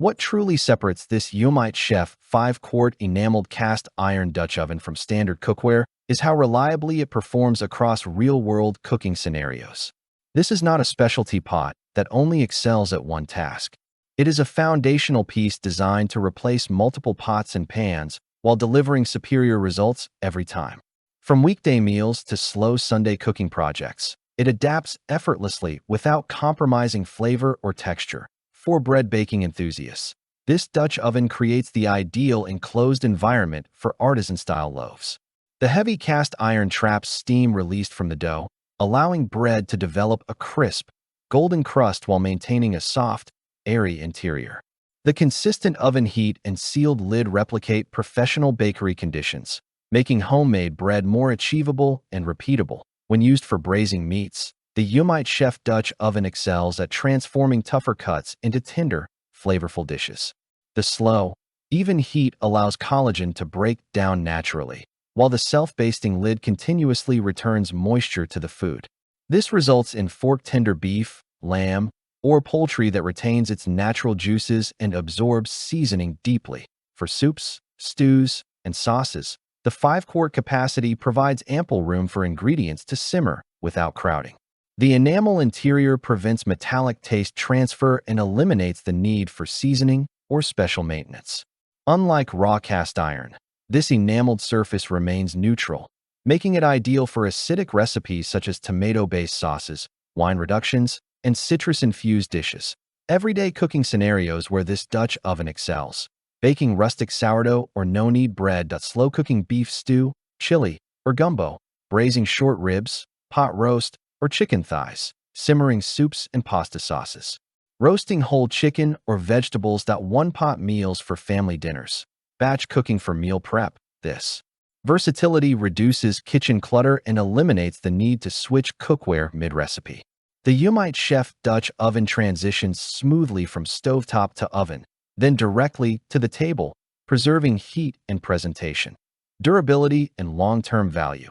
What truly separates this Umite Chef 5-quart enameled cast iron Dutch oven from standard cookware is how reliably it performs across real-world cooking scenarios. This is not a specialty pot that only excels at one task. It is a foundational piece designed to replace multiple pots and pans while delivering superior results every time. From weekday meals to slow Sunday cooking projects, it adapts effortlessly without compromising flavor or texture. For bread baking enthusiasts, this Dutch oven creates the ideal enclosed environment for artisan-style loaves. The heavy cast iron traps steam released from the dough, allowing bread to develop a crisp, golden crust while maintaining a soft, airy interior. The consistent oven heat and sealed lid replicate professional bakery conditions, making homemade bread more achievable and repeatable. When used for braising meats, the Umite Chef Dutch oven excels at transforming tougher cuts into tender, flavorful dishes. The slow, even heat allows collagen to break down naturally, while the self-basting lid continuously returns moisture to the food. This results in fork-tender beef, lamb, or poultry that retains its natural juices and absorbs seasoning deeply. For soups, stews, and sauces, the 5-quart capacity provides ample room for ingredients to simmer without crowding. The enamel interior prevents metallic taste transfer and eliminates the need for seasoning or special maintenance. Unlike raw cast iron, this enameled surface remains neutral, making it ideal for acidic recipes such as tomato-based sauces, wine reductions, and citrus-infused dishes. Everyday cooking scenarios where this Dutch oven excels. Baking rustic sourdough or no-knead bread, slow-cooking beef stew, chili, or gumbo, braising short ribs, pot roast, or chicken thighs, simmering soups and pasta sauces, roasting whole chicken or vegetables, one-pot meals for family dinners, batch cooking for meal prep. This versatility reduces kitchen clutter and eliminates the need to switch cookware mid-recipe. The Umite Chef Dutch oven transitions smoothly from stovetop to oven, then directly to the table, preserving heat and presentation. Durability and long-term value.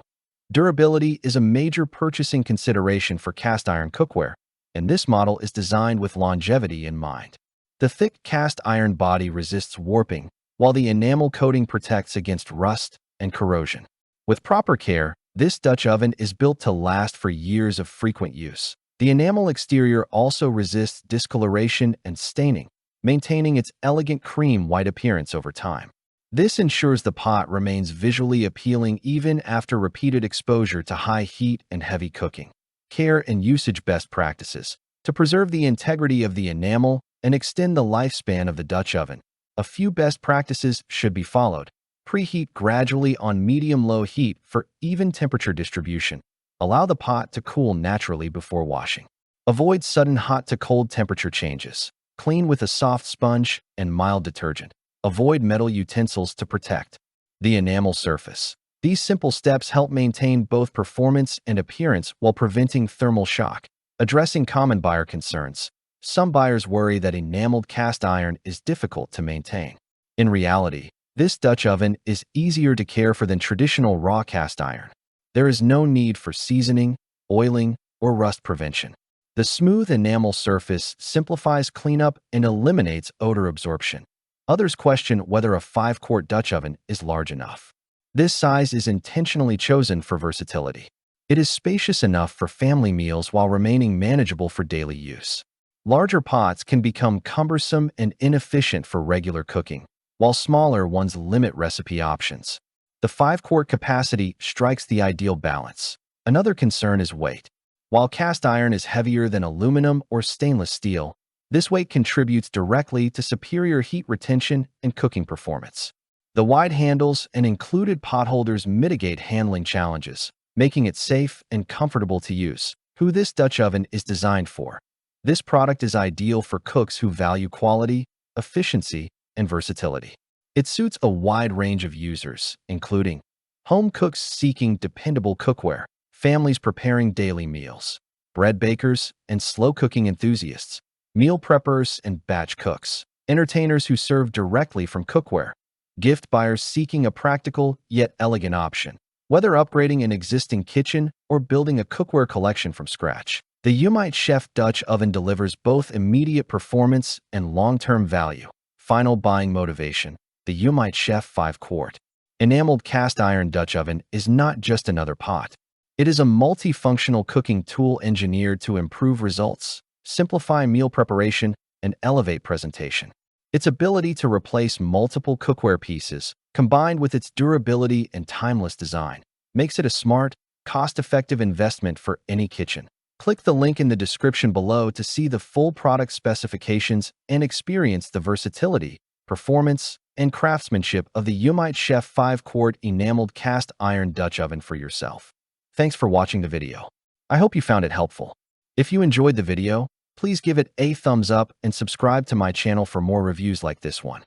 Durability is a major purchasing consideration for cast iron cookware, and this model is designed with longevity in mind. The thick cast iron body resists warping, while the enamel coating protects against rust and corrosion. With proper care, this Dutch oven is built to last for years of frequent use. The enamel exterior also resists discoloration and staining, maintaining its elegant cream white appearance over time. This ensures the pot remains visually appealing even after repeated exposure to high heat and heavy cooking. Care and usage best practices. To preserve the integrity of the enamel and extend the lifespan of the Dutch oven, a few best practices should be followed. Preheat gradually on medium-low heat for even temperature distribution. Allow the pot to cool naturally before washing. Avoid sudden hot to cold temperature changes. Clean with a soft sponge and mild detergent. Avoid metal utensils to protect the enamel surface. These simple steps help maintain both performance and appearance while preventing thermal shock. Addressing common buyer concerns. Some buyers worry that enameled cast iron is difficult to maintain. In reality, this Dutch oven is easier to care for than traditional raw cast iron. There is no need for seasoning, oiling, or rust prevention. The smooth enamel surface simplifies cleanup and eliminates odor absorption. Others question whether a 5-quart Dutch oven is large enough. This size is intentionally chosen for versatility. It is spacious enough for family meals while remaining manageable for daily use. Larger pots can become cumbersome and inefficient for regular cooking, while smaller ones limit recipe options. The 5-quart capacity strikes the ideal balance. Another concern is weight. While cast iron is heavier than aluminum or stainless steel, this weight contributes directly to superior heat retention and cooking performance. The wide handles and included potholders mitigate handling challenges, making it safe and comfortable to use. Who this Dutch oven is designed for. This product is ideal for cooks who value quality, efficiency, and versatility. It suits a wide range of users, including home cooks seeking dependable cookware, families preparing daily meals, bread bakers and slow cooking enthusiasts, meal preppers and batch cooks, entertainers who serve directly from cookware, gift buyers seeking a practical yet elegant option. Whether upgrading an existing kitchen or building a cookware collection from scratch, the Umite Chef Dutch oven delivers both immediate performance and long-term value. Final buying motivation. The Umite Chef 5-quart enameled cast iron Dutch oven is not just another pot. It is a multifunctional cooking tool engineered to improve results, simplify meal preparation, and elevate presentation. Its ability to replace multiple cookware pieces, combined with its durability and timeless design, makes it a smart, cost-effective investment for any kitchen. Click the link in the description below to see the full product specifications and experience the versatility, performance, and craftsmanship of the Umite Chef 5-quart enameled cast iron Dutch oven for yourself. Thanks for watching the video. I hope you found it helpful. If you enjoyed the video, please give it a thumbs up and subscribe to my channel for more reviews like this one.